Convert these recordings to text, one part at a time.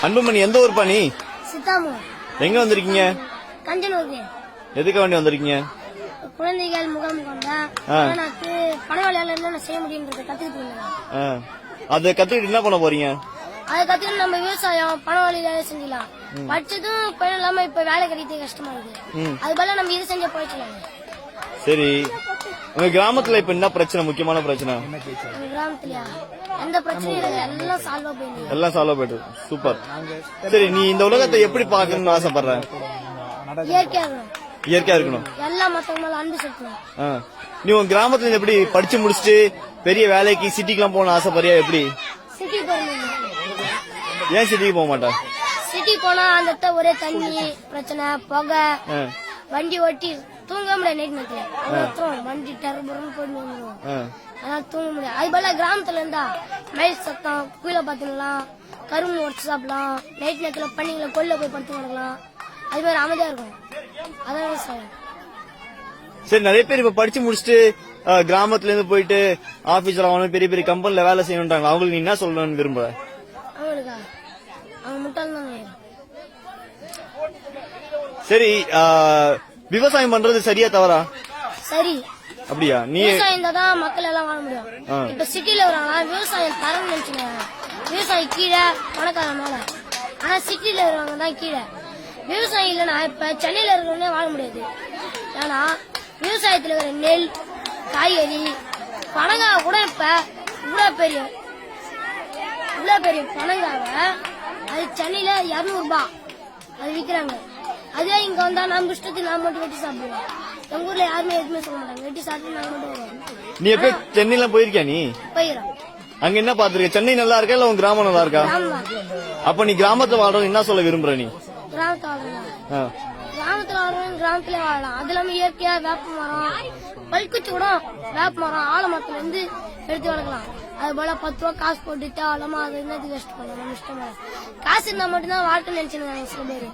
அன்புமணி எந்த ஊர் நீ? சித்தாமூர். எங்க வந்திருக்கீங்க? கஞ்சனூருக்கு. எதுக்கு வேண்டி வந்திருக்கீங்க? குழந்தைகள் முகாம் கொண்டா எனக்கு பணவாளியால என்ன செய்ய முடியும்ன்றத கத்துக்கிட்டு அதை கத்துக்கிட்டு என்ன பண்ண போறீங்க? அதை கத்துக்கிட்டு நம்ம விவசாயம் பணவாளி வேலை செஞ்சலாம். படிச்சதும் பணம் இல்லாம இப்ப வேலை கிடைக்கிறது கஷ்டமா இருக்கு. அது போல நம்ம இது செஞ்ச போயிடலாம். சரி, உங்க கிராமத்துல இப்ப என்ன பிரச்சனை, முக்கியமான பிரச்சனை? கிராமத்துலயா எந்த பிரச்சனையும் இல்லை, எல்லாம் சால்வா போயிடுது. எல்லாம் சால்வா போயிட்டு சூப்பர். சரி, நீ இந்த உலகத்தை எப்படி பாக்கணும்னு ஆசைப்படுற? இயற்கையா இருக்கணும். இயற்கையா இருக்கணும். எல்லா மத்தவங்களும் அன்பு செலுத்தணும். நீ உன் கிராமத்துல எப்படி படிச்சு முடிச்சுட்டு பெரிய வேலைக்கு சிட்டிக்கெல்லாம் போன ஆசைப்படுறியா? எப்படி சிட்டி போகணும்? ஏன் சிட்டிக்கு போக மாட்டா? சிட்டி போனா அந்த ஒரே தண்ணி பிரச்சனை, புகை, வண்டி ஓட்டி தூங்க முடியாது. நைட் நேரத்துல வண்டி டர்புன்னு போயிட்டு வந்துடும். அதனால தூங்க முடியாது. அது போல கிராமத்துல இருந்தா மயில் சத்தம், குயில பாத்துக்கலாம், கரும்பு உடச்சு சாப்பிடலாம், நைட் நேரத்துல பண்ணிங்கள கொல்ல போய் படுத்து கிடக்கலாம். அது மாதிரி அமைதியா இருக்கும். அதான் சார். சரி, நிறைய பேர் இப்ப படிச்சு முடிச்சுட்டு கிராமத்துல இருந்து போயிட்டு ஆபீஸ்ல ஆகணும், பெரிய பெரிய கம்பெனில வேலை செய்யணும்ன்றாங்க. அவங்களுக்கு நீ என்ன சொல்லணும்னு விரும்புற? அவங்களுக்கா அவங்க முட்டாள் தான். சரி, விவசாயம் பண்றது சரியா தவறா? சரி. அப்படியா? நீ விவசாயம் தான் மக்கள் எல்லாம் வாழ முடியும். இப்ப சிட்டில வராங்களா விவசாயம் தரம் நினைச்சுங்க. விவசாயம் கீழே, பணக்காரன் மேல. ஆனா சிட்டில இருக்கிறவங்க தான் கீழே. விவசாயம் இல்லைன்னா இப்ப சென்னையில இருக்கிறவங்க வாழ முடியாது. ஏன்னா விவசாயத்துல இருக்கிற நெல், காய்கறி, பனங்காவை கூட இப்ப இவ்வளவு பெரிய பனங்காவை அது சென்னையில 200 ரூபாய் அது விக்கிறாங்க. அதே இங்க வந்தா நம்ம இஷ்டத்துக்கு நாம மட்டும் வெட்டி சாப்பிடுவோம். எங்க ஊர்ல யாருமே எதுவுமே சொல்ல மாட்டாங்க. வெட்டி சாப்பிட்டு நாங்க மட்டும் வருவோம். நீ எப்ப சென்னையில போயிருக்கியா? நீ போயிடும். அங்க என்ன பாத்துருக்க? சென்னை நல்லா இருக்கா இல்ல உன் கிராமம் நல்லா இருக்கா? அப்ப நீ கிராமத்துல வாழணும் என்ன சொல்ல விரும்புற? நீ கிராமத்துல வாழலாம். கிராமத்துல வாழணும், கிராமத்துல வாழலாம். அது இல்லாம இயற்கையா வேப்ப மரம், பல்குச்சி கூட வேப்ப மரம் ஆலமரத்துல இருந்து எடுத்து வளர்க்கலாம். அது போல 10 ரூபா காசு போட்டு தேவலாமா அது என்னது கஷ்டப்படலாம். நம்ம இஷ்டமா காசு இருந்தா மட்டும்தான் வாழ்க்கை நினைச்சுருக்காங்க சில பேரு.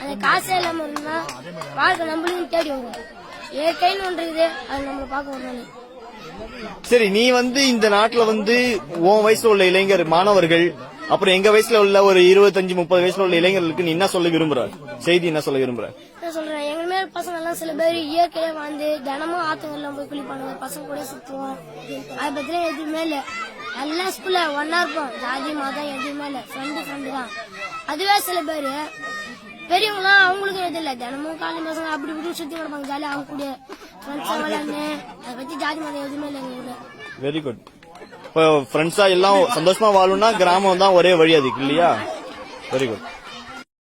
அந்த காசே இல்லாம இருந்தா வாழ்க்கை நம்மளும் தேடி வரும். இயற்கைன்னு ஒன்று இருக்குது, அது நம்மளை பார்க்க ஒரு நாள். சரி, நீ இந்த நாட்டுல உன் வயசுல உள்ள இளைஞர் மாணவர்கள், அப்புறம் எங்க வயசுல உள்ள ஒரு 25-30 வயசுல உள்ள இளைஞர்களுக்கு நீ என்ன சொல்ல விரும்புற? செய்தி என்ன சொல்ல விரும்புற? சொல்றேன், எங்க மேல பசங்க எல்லாம் சில பேர் இயற்கையா வாழ்ந்து தினமும் ஆத்துங்கெல்லாம் போய் குளிப்பாங்க. பசங்க கூட சுத்துவோம். அதை பத்தில எதுவுமே இல்ல. எல்லாம் ஸ்கூல்ல ஒன்னா இருப்போம். ஜாதி மதம் எதுவுமே இல்ல. ஃப்ரெண்டு தான். அதுவே சில பேரு பெரியவங்களாம் அவங்களுக்கு எது இல்ல. தினமும் காலையில் பசங்க அப்படி இப்படி சுத்தி கிடப்பாங்க. ஜாலியா அவங்க கூட ஃப்ரெண்ட்ஸா விளையாண்டு அதை பத்தி ஜாதி மதம் எதுவுமே இல்லை எங்க ஊர்ல. Very good. இப்போ ஃப்ரெண்ட்ஸா எல்லாம் சந்தோஷமா வாழணும்னா கிராமம் தான் ஒரே வழி அதுக்கு இல்லையா? Very good.